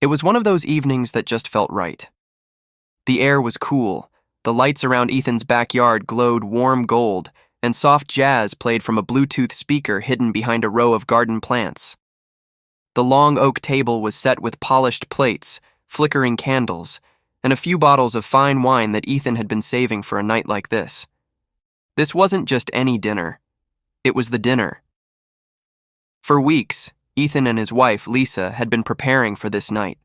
It was one of those evenings that just felt right. The air was cool, the lights around Ethan's backyard glowed warm gold, and soft jazz played from a Bluetooth speaker hidden behind a row of garden plants. The long oak table was set with polished plates, flickering candles, and a few bottles of fine wine that Ethan had been saving for a night like this. This wasn't just any dinner. It was the dinner. For weeks, Ethan and his wife, Lisa, had been preparing for this night,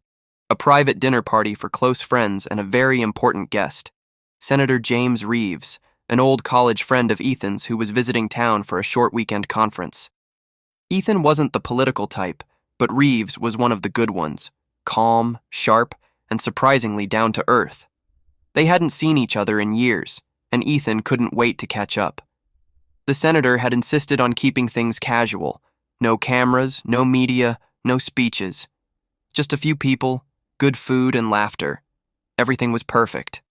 a private dinner party for close friends and a very important guest, Senator James Reeves, an old college friend of Ethan's who was visiting town for a short weekend conference. Ethan wasn't the political type, but Reeves was one of the good ones, calm, sharp, and surprisingly down to earth. They hadn't seen each other in years, and Ethan couldn't wait to catch up. The senator had insisted on keeping things casual. No cameras, no media, no speeches. Just a few people, good food, and laughter. Everything was perfect.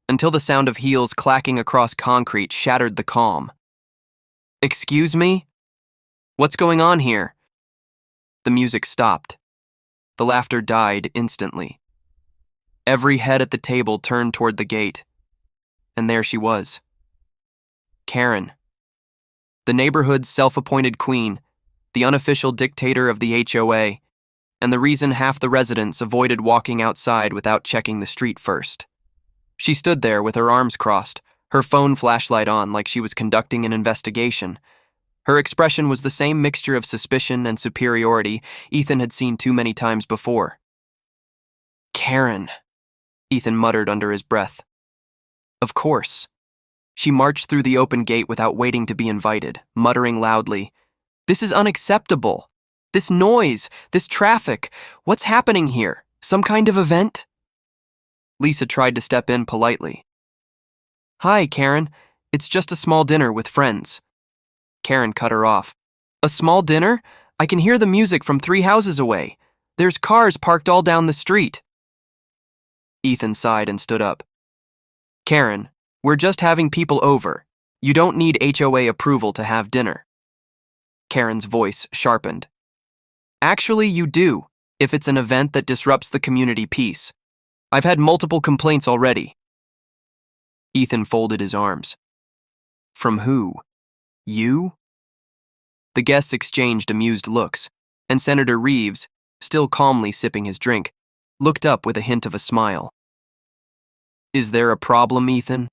Until the sound of heels clacking across concrete shattered the calm. "Excuse me? What's going on here?" The music stopped. The laughter died instantly. Every head at the table turned toward the gate. And there she was. Karen. The neighborhood's self-appointed queen, the unofficial dictator of the HOA, and the reason half the residents avoided walking outside without checking the street first. She stood there with her arms crossed, her phone flashlight on like she was conducting an investigation. Her expression was the same mixture of suspicion and superiority Ethan had seen too many times before. "Karen," Ethan muttered under his breath. Of course. She marched through the open gate without waiting to be invited, muttering loudly, "This is unacceptable. This noise, this traffic, what's happening here? Some kind of event?" Lisa tried to step in politely. "Hi, Karen. It's just a small dinner with friends." Karen cut her off. "A small dinner? I can hear the music from 3 houses away. There's cars parked all down the street." Ethan sighed and stood up. "Karen, we're just having people over. You don't need HOA approval to have dinner." Karen's voice sharpened. "Actually, you do, if it's an event that disrupts the community peace. I've had multiple complaints already." Ethan folded his arms. "From who? You?" The guests exchanged amused looks, and Senator Reeves, still calmly sipping his drink, looked up with a hint of a smile. "Is there a problem, Ethan?"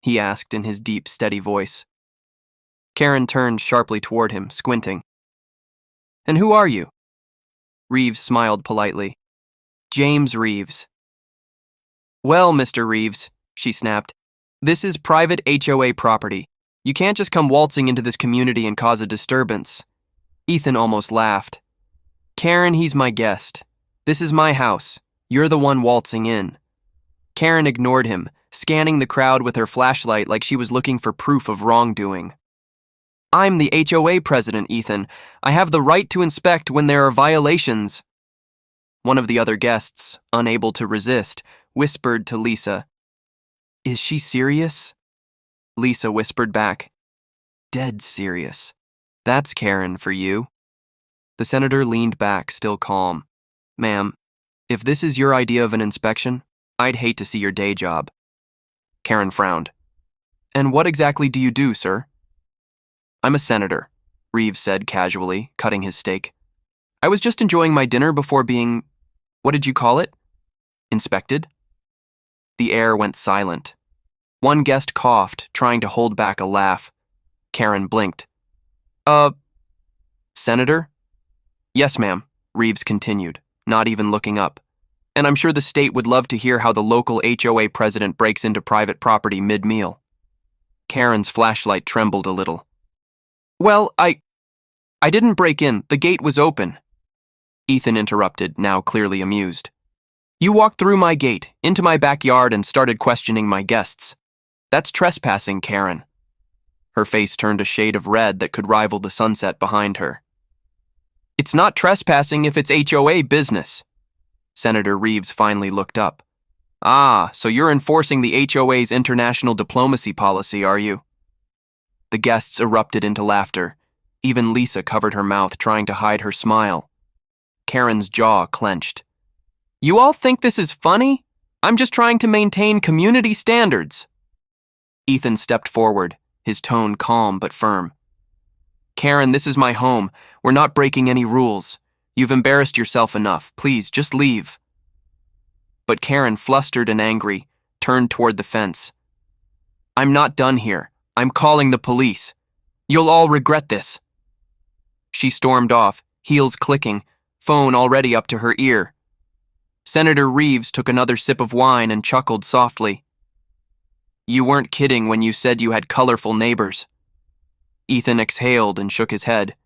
he asked in his deep, steady voice. Karen turned sharply toward him, squinting. "And who are you?" Reeves smiled politely. "James Reeves." "Well, Mr. Reeves," she snapped, "this is private HOA property. You can't just come waltzing into this community and cause a disturbance." Ethan almost laughed. "Karen, he's my guest. This is my house. You're the one waltzing in." Karen ignored him, scanning the crowd with her flashlight like she was looking for proof of wrongdoing. "I'm the HOA president, Ethan. I have the right to inspect when there are violations." One of the other guests, unable to resist, whispered to Lisa, "Is she serious?" Lisa whispered back, "Dead serious. That's Karen for you." The senator leaned back, still calm. "Ma'am, if this is your idea of an inspection, I'd hate to see your day job." Karen frowned. "And what exactly do you do, sir?" "I'm a senator," Reeves said casually, cutting his steak. "I was just enjoying my dinner before being, what did you call it? Inspected?" The air went silent. One guest coughed, trying to hold back a laugh. Karen blinked. Senator?" "Yes, ma'am," Reeves continued, not even looking up. "And I'm sure the state would love to hear how the local HOA president breaks into private property mid-meal." Karen's flashlight trembled a little. "Well, I didn't break in. The gate was open." Ethan interrupted, now clearly amused. "You walked through my gate, into my backyard, and started questioning my guests. That's trespassing, Karen." Her face turned a shade of red that could rival the sunset behind her. "It's not trespassing if it's HOA business." Senator Reeves finally looked up. "Ah, so you're enforcing the HOA's international diplomacy policy, are you?" The guests erupted into laughter. Even Lisa covered her mouth, trying to hide her smile. Karen's jaw clenched. You all think this is funny? I'm just trying to maintain community standards. Ethan stepped forward, his tone calm but firm. Karen, this is my home. We're not breaking any rules. You've embarrassed yourself enough. Please, just leave. But Karen, flustered and angry, turned toward the fence. I'm not done here. I'm calling the police. You'll all regret this. She stormed off, heels clicking, phone already up to her ear. Senator Reeves took another sip of wine and chuckled softly. You weren't kidding when you said you had colorful neighbors. Ethan exhaled and shook his head.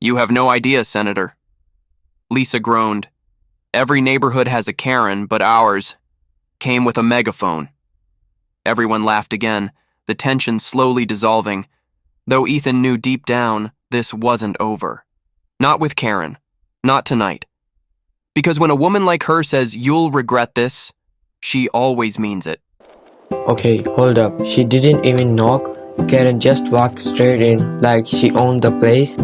You have no idea, Senator. Lisa groaned. Every neighborhood has a Karen, but ours came with a megaphone. Everyone laughed again, the tension slowly dissolving, though Ethan knew deep down this wasn't over. Not with Karen. Not tonight. Because when a woman like her says you'll regret this, she always means it. Okay, hold up. She didn't even knock. Karen just walked straight in like she owned the place.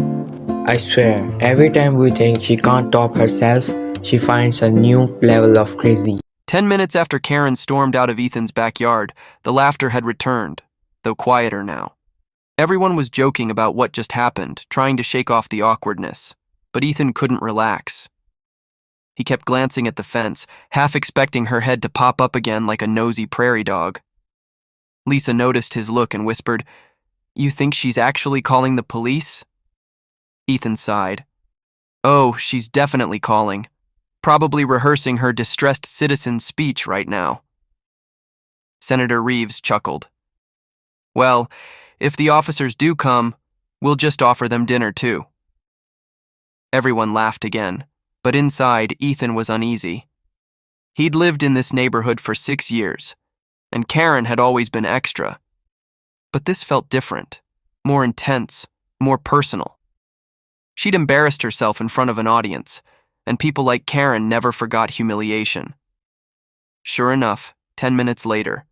I swear, every time we think she can't top herself, she finds a new level of crazy. 10 minutes after Karen stormed out of Ethan's backyard, the laughter had returned, though quieter now. Everyone was joking about what just happened, trying to shake off the awkwardness, but Ethan couldn't relax. He kept glancing at the fence, half expecting her head to pop up again like a nosy prairie dog. Lisa noticed his look and whispered, You think she's actually calling the police? Ethan sighed. Oh, she's definitely calling. Probably rehearsing her distressed citizen speech right now. Senator Reeves chuckled. Well, if the officers do come, we'll just offer them dinner too. Everyone laughed again, but inside, Ethan was uneasy. He'd lived in this neighborhood for 6 years, and Karen had always been extra. But this felt different, more intense, more personal. She'd embarrassed herself in front of an audience, and people like Karen never forgot humiliation. Sure enough, 10 minutes later,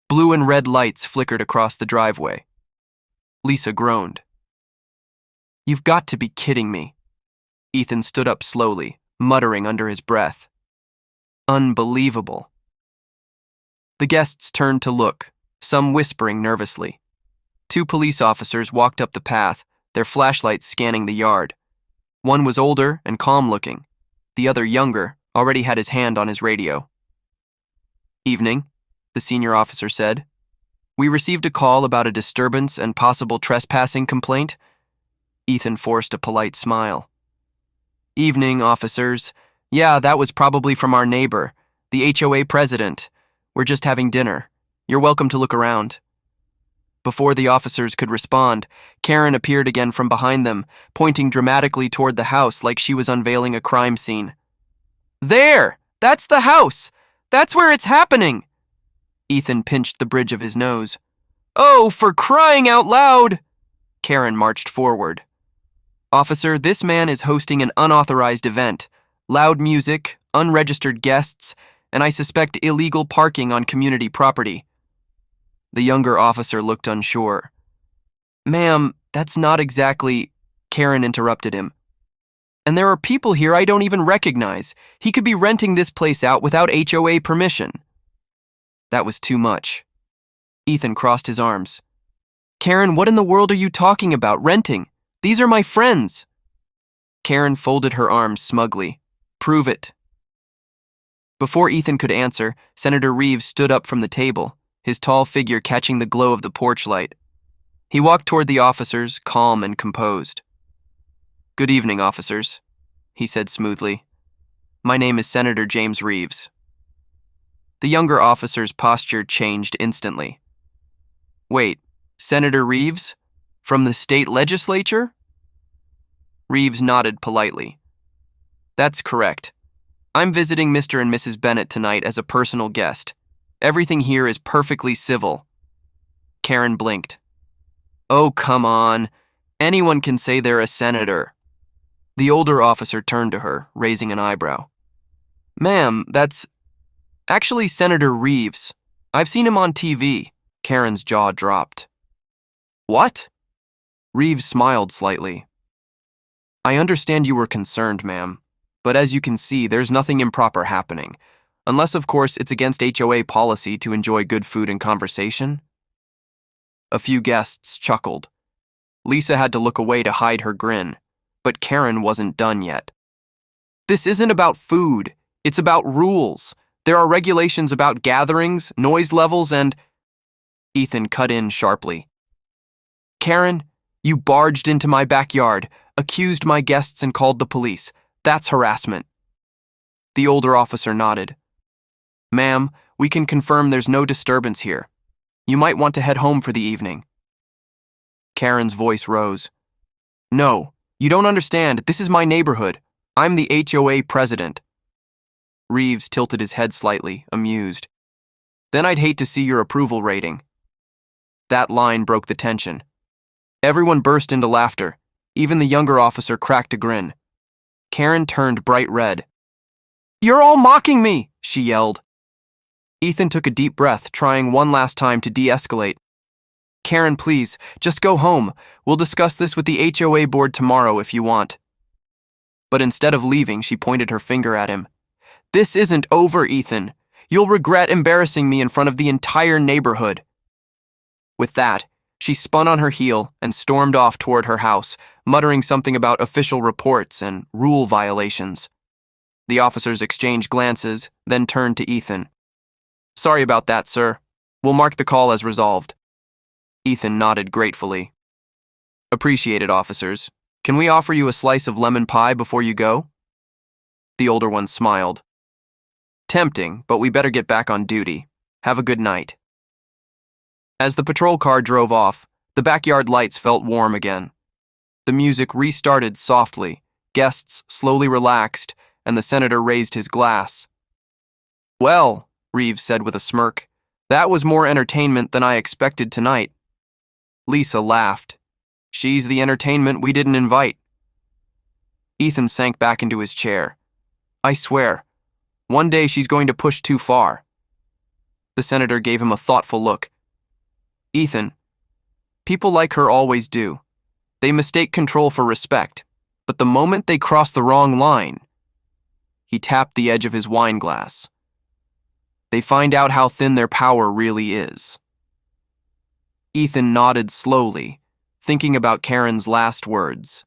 blue and red lights flickered across the driveway. Lisa groaned. You've got to be kidding me. Ethan stood up slowly, muttering under his breath. Unbelievable. The guests turned to look, some whispering nervously. 2 police officers walked up the path, their flashlights scanning the yard. One was older and calm-looking. The other, younger, already had his hand on his radio. Evening, the senior officer said. We received a call about a disturbance and possible trespassing complaint. Ethan forced a polite smile. Evening, officers. Yeah, that was probably from our neighbor, the HOA president. We're just having dinner. You're welcome to look around. Before the officers could respond, Karen appeared again from behind them, pointing dramatically toward the house like she was unveiling a crime scene. There! That's the house! That's where it's happening! Ethan pinched the bridge of his nose. Oh, for crying out loud! Karen marched forward. Officer, this man is hosting an unauthorized event. Loud music, unregistered guests, and I suspect illegal parking on community property. The younger officer looked unsure. Ma'am, that's not exactly... Karen interrupted him. And there are people here I don't even recognize. He could be renting this place out without HOA permission. That was too much. Ethan crossed his arms. Karen, what in the world are you talking about, renting? These are my friends. Karen folded her arms smugly. Prove it. Before Ethan could answer, Senator Reeves stood up from the table, his tall figure catching the glow of the porch light. He walked toward the officers, calm and composed. Good evening, officers, he said smoothly. My name is Senator James Reeves. The younger officer's posture changed instantly. Wait, Senator Reeves? From the state legislature? Reeves nodded politely. That's correct. I'm visiting Mr. and Mrs. Bennett tonight as a personal guest. Everything here is perfectly civil. Karen blinked. Oh, come on. Anyone can say they're a senator. The older officer turned to her, raising an eyebrow. Ma'am, that's... Actually, Senator Reeves. I've seen him on TV. Karen's jaw dropped. What? Reeves smiled slightly. I understand you were concerned, ma'am, but as you can see, there's nothing improper happening. Unless, of course, it's against HOA policy to enjoy good food and conversation. A few guests chuckled. Lisa had to look away to hide her grin, but Karen wasn't done yet. This isn't about food, it's about rules. There are regulations about gatherings, noise levels, and… Ethan cut in sharply. Karen, you barged into my backyard, accused my guests and called the police. That's harassment. The older officer nodded. Ma'am, we can confirm there's no disturbance here. You might want to head home for the evening. Karen's voice rose. No, you don't understand. This is my neighborhood. I'm the HOA president. Reeves tilted his head slightly, amused. Then I'd hate to see your approval rating. That line broke the tension. Everyone burst into laughter. Even the younger officer cracked a grin. Karen turned bright red. You're all mocking me, she yelled. Ethan took a deep breath, trying one last time to de-escalate. Karen, please, just go home. We'll discuss this with the HOA board tomorrow if you want. But instead of leaving, she pointed her finger at him. This isn't over, Ethan. You'll regret embarrassing me in front of the entire neighborhood. With that, she spun on her heel and stormed off toward her house, muttering something about official reports and rule violations. The officers exchanged glances, then turned to Ethan. Sorry about that, sir. We'll mark the call as resolved. Ethan nodded gratefully. Appreciate it, officers. Can we offer you a slice of lemon pie before you go? The older one smiled. Tempting, but we better get back on duty. Have a good night. As the patrol car drove off, the backyard lights felt warm again. The music restarted softly, guests slowly relaxed, and the senator raised his glass. Well, Reeves said with a smirk, that was more entertainment than I expected tonight. Lisa laughed. She's the entertainment we didn't invite. Ethan sank back into his chair. I swear, one day she's going to push too far. The senator gave him a thoughtful look. Ethan, people like her always do. They mistake control for respect, but the moment they cross the wrong line… He tapped the edge of his wine glass. They find out how thin their power really is. Ethan nodded slowly, thinking about Karen's last words.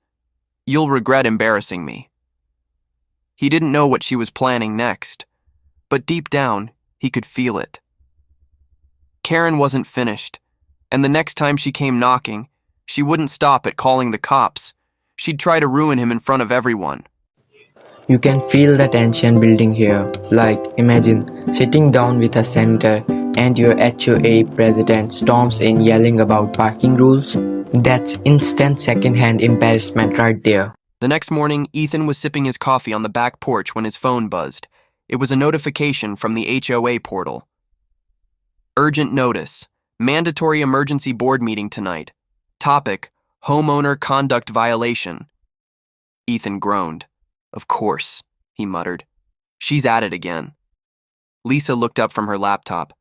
You'll regret embarrassing me. He didn't know what she was planning next, but deep down, he could feel it. Karen wasn't finished, and the next time she came knocking, she wouldn't stop at calling the cops. She'd try to ruin him in front of everyone. You can feel the tension building here. Like, imagine sitting down with a senator and your HOA president storms in yelling about parking rules. That's instant second-hand embarrassment right there. The next morning, Ethan was sipping his coffee on the back porch when his phone buzzed. It was a notification from the HOA portal. Urgent notice. Mandatory emergency board meeting tonight. Topic: homeowner conduct violation. Ethan groaned. Of course, he muttered. She's at it again. Lisa looked up from her laptop.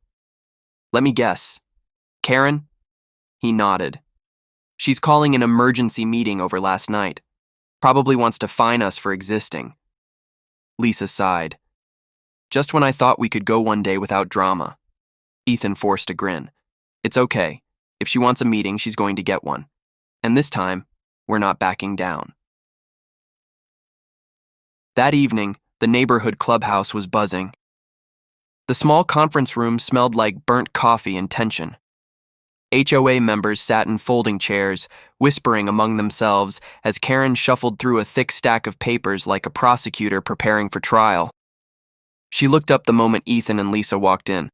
Let me guess. Karen? He nodded. She's calling an emergency meeting over last night. Probably wants to fine us for existing. Lisa sighed. Just when I thought we could go one day without drama. Ethan forced a grin. It's okay. If she wants a meeting, she's going to get one. And this time, we're not backing down. That evening, the neighborhood clubhouse was buzzing. The small conference room smelled like burnt coffee and tension. HOA members sat in folding chairs, whispering among themselves as Karen shuffled through a thick stack of papers like a prosecutor preparing for trial. She looked up the moment Ethan and Lisa walked in.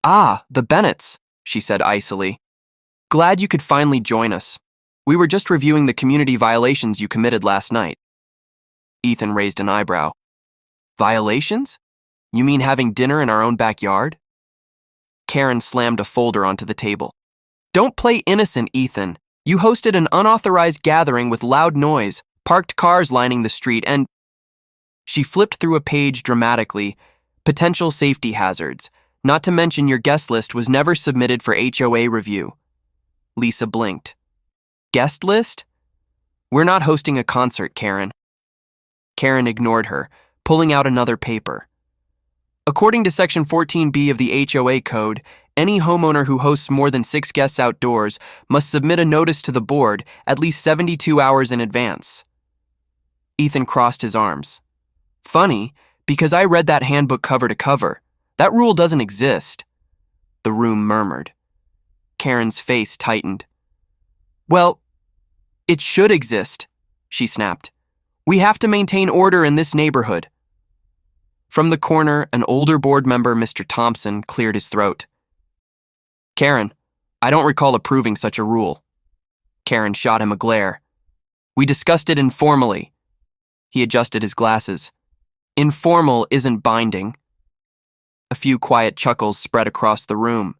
Ah, the Bennetts, she said icily. Glad you could finally join us. We were just reviewing the community violations you committed last night. Ethan raised an eyebrow. Violations? You mean having dinner in our own backyard? Karen slammed a folder onto the table. Don't play innocent, Ethan. You hosted an unauthorized gathering with loud noise, parked cars lining the street, and… She flipped through a page dramatically. Potential safety hazards. Not to mention your guest list was never submitted for HOA review. Lisa blinked. Guest list? We're not hosting a concert, Karen. Karen ignored her, pulling out another paper. According to Section 14B of the HOA Code, any homeowner who hosts more than 6 guests outdoors must submit a notice to the board at least 72 hours in advance. Ethan crossed his arms. Funny, because I read that handbook cover to cover. That rule doesn't exist. The room murmured. Karen's face tightened. Well, it should exist, she snapped. We have to maintain order in this neighborhood. From the corner, an older board member, Mr. Thompson, cleared his throat. Karen, I don't recall approving such a rule. Karen shot him a glare. We discussed it informally. He adjusted his glasses. Informal isn't binding. A few quiet chuckles spread across the room.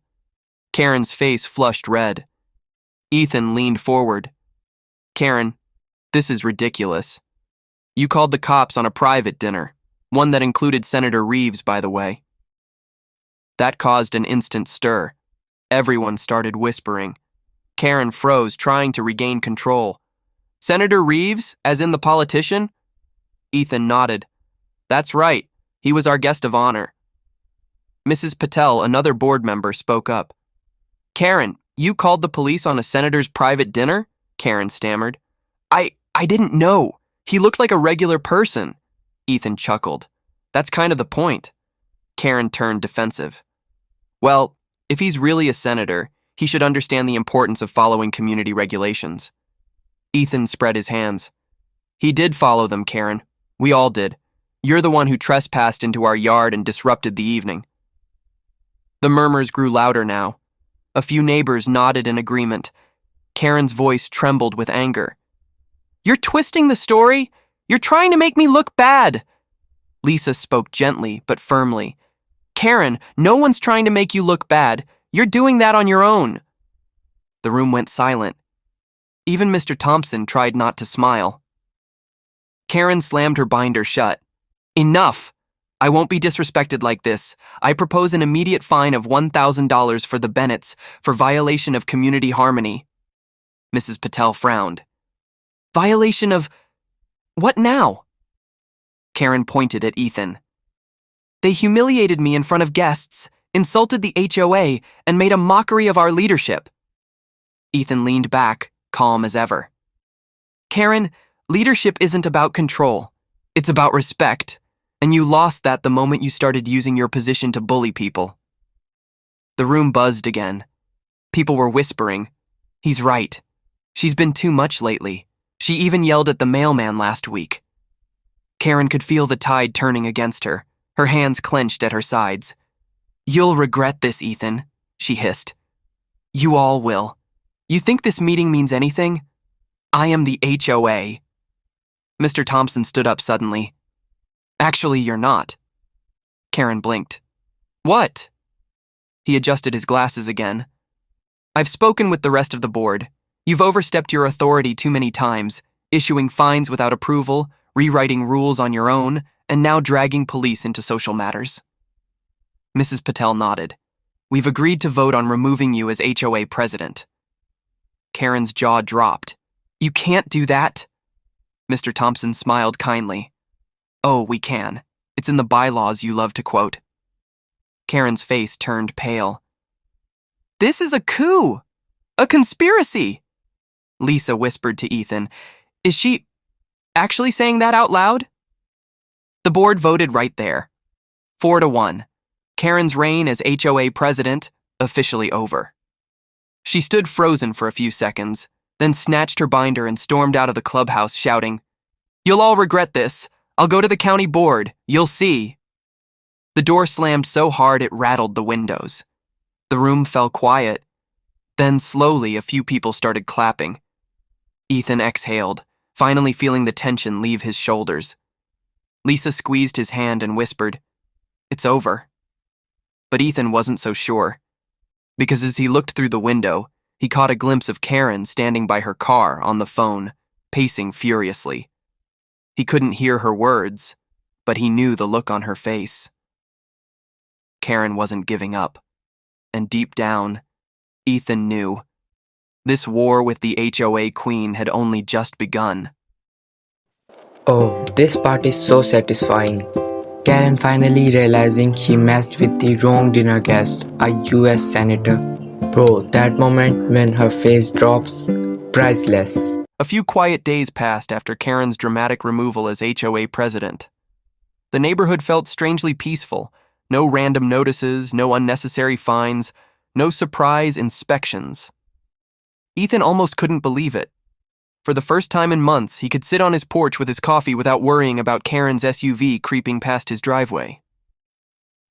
Karen's face flushed red. Ethan leaned forward. Karen, this is ridiculous. You called the cops on a private dinner, one that included Senator Reeves, by the way. That caused an instant stir. Everyone started whispering. Karen froze, trying to regain control. Senator Reeves, as in the politician? Ethan nodded. That's right. He was our guest of honor. Mrs. Patel, another board member, spoke up. Karen, you called the police on a senator's private dinner? Karen stammered. I didn't know. He looked like a regular person. Ethan chuckled. That's kind of the point. Karen turned defensive. Well, if he's really a senator, he should understand the importance of following community regulations. Ethan spread his hands. He did follow them, Karen. We all did. You're the one who trespassed into our yard and disrupted the evening. The murmurs grew louder now. A few neighbors nodded in agreement. Karen's voice trembled with anger. You're twisting the story. You're trying to make me look bad. Lisa spoke gently but firmly. Karen, no one's trying to make you look bad. You're doing that on your own. The room went silent. Even Mr. Thompson tried not to smile. Karen slammed her binder shut. Enough! I won't be disrespected like this. I propose an immediate fine of $1,000 for the Bennetts for violation of community harmony. Mrs. Patel frowned. Violation of... what now? Karen pointed at Ethan. They humiliated me in front of guests, insulted the HOA, and made a mockery of our leadership. Ethan leaned back, calm as ever. Karen, leadership isn't about control. It's about respect, and you lost that the moment you started using your position to bully people. The room buzzed again. People were whispering. He's right. She's been too much lately. She even yelled at the mailman last week. Karen could feel the tide turning against her, her hands clenched at her sides. You'll regret this, Ethan, she hissed. You all will. You think this meeting means anything? I am the HOA. Mr. Thompson stood up suddenly. Actually, you're not. Karen blinked. What? He adjusted his glasses again. I've spoken with the rest of the board. You've overstepped your authority too many times, issuing fines without approval, rewriting rules on your own, and now dragging police into social matters. Mrs. Patel nodded. We've agreed to vote on removing you as HOA president. Karen's jaw dropped. You can't do that. Mr. Thompson smiled kindly. Oh, we can. It's in the bylaws you love to quote. Karen's face turned pale. This is a coup! A conspiracy! Lisa whispered to Ethan. Is she actually saying that out loud? The board voted right there. 4-1. Karen's reign as HOA president officially over. She stood frozen for a few seconds, then snatched her binder and stormed out of the clubhouse shouting, You'll all regret this. I'll go to the county board. You'll see. The door slammed so hard it rattled the windows. The room fell quiet. Then slowly a few people started clapping. Ethan exhaled, finally feeling the tension leave his shoulders. Lisa squeezed his hand and whispered, It's over. But Ethan wasn't so sure, because as he looked through the window, he caught a glimpse of Karen standing by her car on the phone, pacing furiously. He couldn't hear her words, but he knew the look on her face. Karen wasn't giving up, and deep down, Ethan knew. This war with the HOA queen had only just begun. Oh, this part is so satisfying. Karen finally realizing she messed with the wrong dinner guest, a US senator. Bro, that moment when her face drops, priceless. A few quiet days passed after Karen's dramatic removal as HOA president. The neighborhood felt strangely peaceful. No random notices, no unnecessary fines, no surprise inspections. Ethan almost couldn't believe it. For the first time in months, he could sit on his porch with his coffee without worrying about Karen's SUV creeping past his driveway.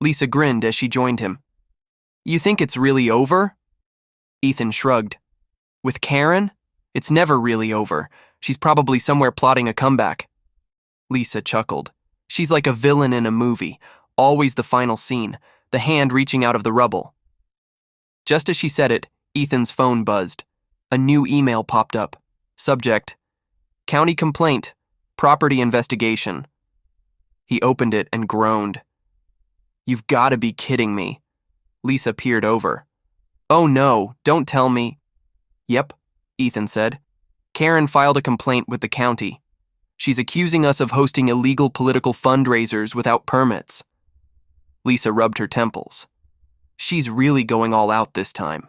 Lisa grinned as she joined him. "You think it's really over?" Ethan shrugged. "With Karen? It's never really over. She's probably somewhere plotting a comeback." Lisa chuckled. "She's like a villain in a movie, always the final scene, the hand reaching out of the rubble." Just as she said it, Ethan's phone buzzed. A new email popped up. Subject: County Complaint, Property Investigation. He opened it and groaned. "You've got to be kidding me." Lisa peered over. "Oh no, don't tell me." "Yep," Ethan said. "Karen filed a complaint with the county. She's accusing us of hosting illegal political fundraisers without permits." Lisa rubbed her temples. She's really going all out this time.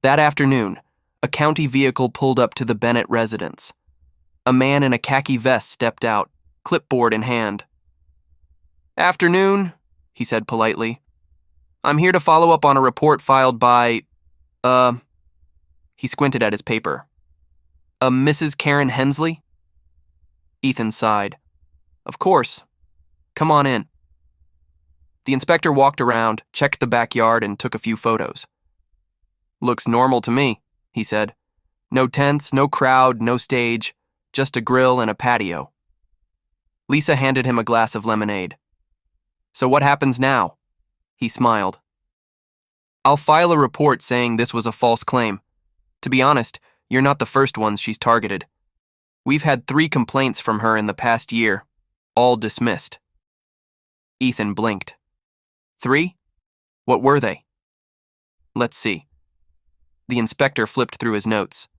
That afternoon, a county vehicle pulled up to the Bennett residence. A man in a khaki vest stepped out, clipboard in hand. "Afternoon," he said politely. "I'm here to follow up on a report filed by, he squinted at his paper. "A Mrs. Karen Hensley?" Ethan sighed. "Of course. Come on in." The inspector walked around, checked the backyard, and took a few photos. "Looks normal to me," he said. "No tents, no crowd, no stage, just a grill and a patio." Lisa handed him a glass of lemonade. "So what happens now?" He smiled. "I'll file a report saying this was a false claim. To be honest, you're not the first ones she's targeted. We've had 3 complaints from her in the past year, all dismissed." Ethan blinked. 3? What were they? Let's see. The inspector flipped through his notes.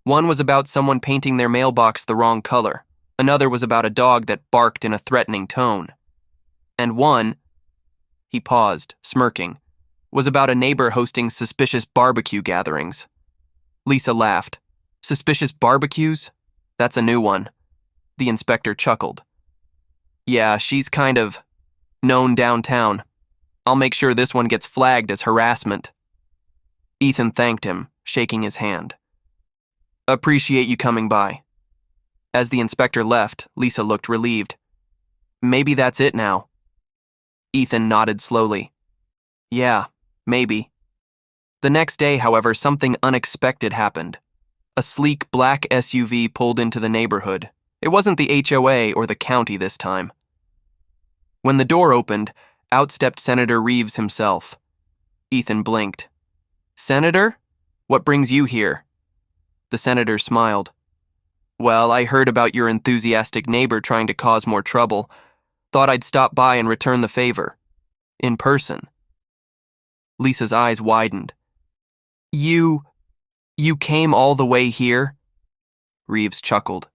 One was about someone painting their mailbox the wrong color. Another was about a dog that barked in a threatening tone. And one, he paused, smirking, was about a neighbor hosting suspicious barbecue gatherings. Lisa laughed. "Suspicious barbecues? That's a new one." The inspector chuckled. "Yeah, she's kind of known downtown. I'll make sure this one gets flagged as harassment." Ethan thanked him, shaking his hand. "Appreciate you coming by." As the inspector left, Lisa looked relieved. "Maybe that's it now." Ethan nodded slowly. "Yeah, maybe." The next day, however, something unexpected happened. A sleek black SUV pulled into the neighborhood. It wasn't the HOA or the county this time. When the door opened, out stepped Senator Reeves himself. Ethan blinked. "Senator? What brings you here?" The senator smiled. "Well, I heard about your enthusiastic neighbor trying to cause more trouble. Thought I'd stop by and return the favor. In person." Lisa's eyes widened. You came all the way here?" Reeves chuckled.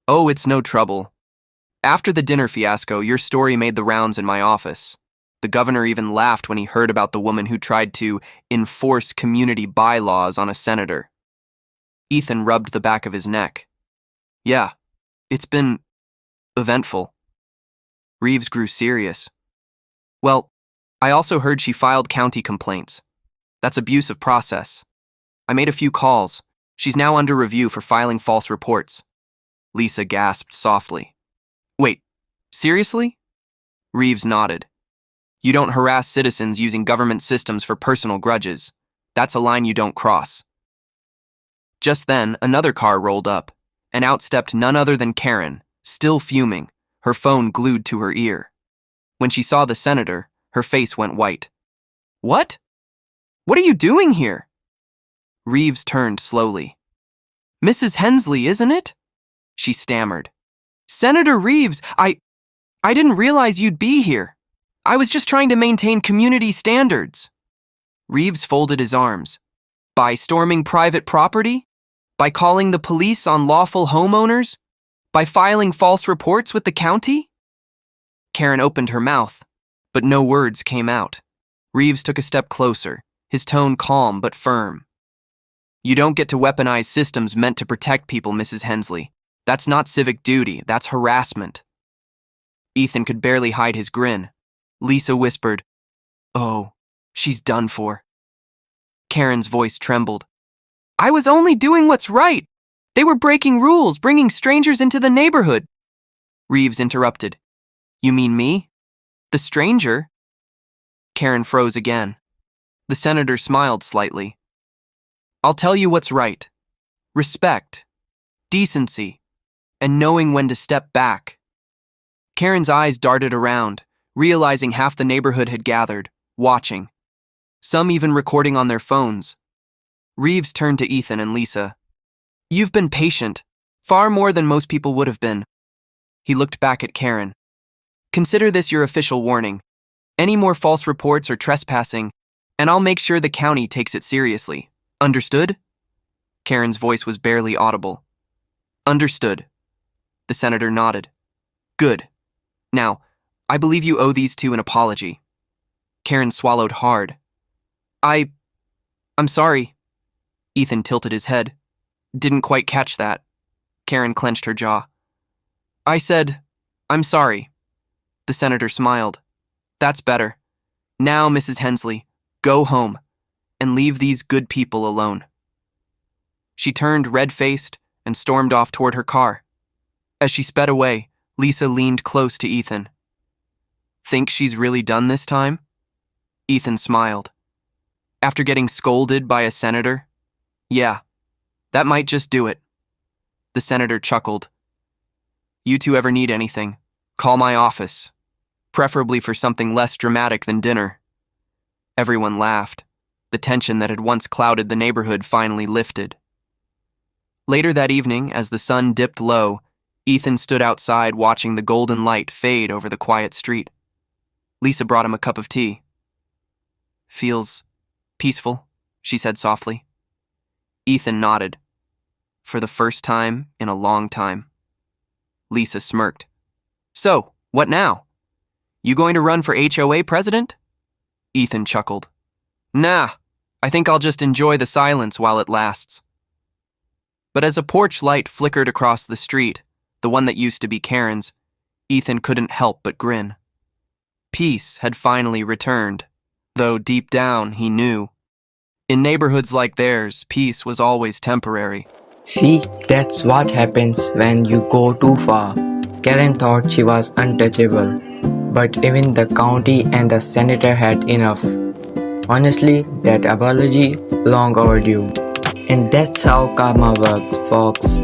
"Oh, it's no trouble. After the dinner fiasco, your story made the rounds in my office. The governor even laughed when he heard about the woman who tried to enforce community bylaws on a senator." Ethan rubbed the back of his neck. "Yeah, it's been eventful." Reeves grew serious. "Well, I also heard she filed county complaints. That's abuse of process. I made a few calls. She's now under review for filing false reports." Lisa gasped softly. "Wait, seriously?" Reeves nodded. "You don't harass citizens using government systems for personal grudges. That's a line you don't cross." Just then, another car rolled up, and out stepped none other than Karen, still fuming, her phone glued to her ear. When she saw the senator, her face went white. "What? What are you doing here?" Reeves turned slowly. "Mrs. Hensley, isn't it?" She stammered. "Senator Reeves, I didn't realize you'd be here. I was just trying to maintain community standards." Reeves folded his arms. "By storming private property? By calling the police on lawful homeowners? By filing false reports with the county? Karen opened her mouth, but no words came out. Reeves took a step closer, his tone calm but firm. You don't get to weaponize systems meant to protect people, Mrs. Hensley. That's not civic duty, that's harassment. Ethan could barely hide his grin. Lisa whispered, "Oh, she's done for." Karen's voice trembled. "I was only doing what's right. They were breaking rules, bringing strangers into the neighborhood." Reeves interrupted. "You mean me? The stranger?" Karen froze again. The senator smiled slightly. "I'll tell you what's right. Respect, decency, and knowing when to step back." Karen's eyes darted around, realizing half the neighborhood had gathered, watching. Some even recording on their phones. Reeves turned to Ethan and Lisa. "You've been patient, far more than most people would have been." He looked back at Karen. "Consider this your official warning. Any more false reports or trespassing, and I'll make sure the county takes it seriously. Understood?" Karen's voice was barely audible. "Understood." The senator nodded. "Good. Now, I believe you owe these two an apology." Karen swallowed hard. I'm sorry." Ethan tilted his head. "Didn't quite catch that." Karen clenched her jaw. "I said, I'm sorry." The senator smiled. "That's better. Now, Mrs. Hensley, go home and leave these good people alone." She turned red-faced and stormed off toward her car. As she sped away, Lisa leaned close to Ethan. "Think she's really done this time?" Ethan smiled. "After getting scolded by a senator? Yeah, that might just do it." The senator chuckled. "You two ever need anything, call my office, preferably for something less dramatic than dinner." Everyone laughed. The tension that had once clouded the neighborhood finally lifted. Later that evening, as the sun dipped low, Ethan stood outside watching the golden light fade over the quiet street. Lisa brought him a cup of tea. "Feels peaceful," she said softly. Ethan nodded. "For the first time in a long time." Lisa smirked. "So, what now? You going to run for HOA president?" Ethan chuckled. "Nah, I think I'll just enjoy the silence while it lasts." But as a porch light flickered across the street, the one that used to be Karen's, Ethan couldn't help but grin. Peace had finally returned, though deep down he knew. In neighborhoods like theirs, peace was always temporary. See, that's what happens when you go too far. Karen thought she was untouchable, but even the county and the senator had enough. Honestly, that apology, long overdue. And that's how karma works, folks.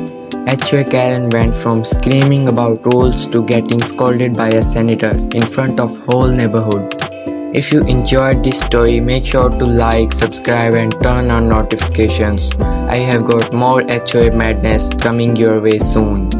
HOA Karen went from screaming about rules to getting scolded by a senator in front of whole neighborhood. If you enjoyed this story, make sure to like, subscribe and turn on notifications. I have got more HOA madness coming your way soon.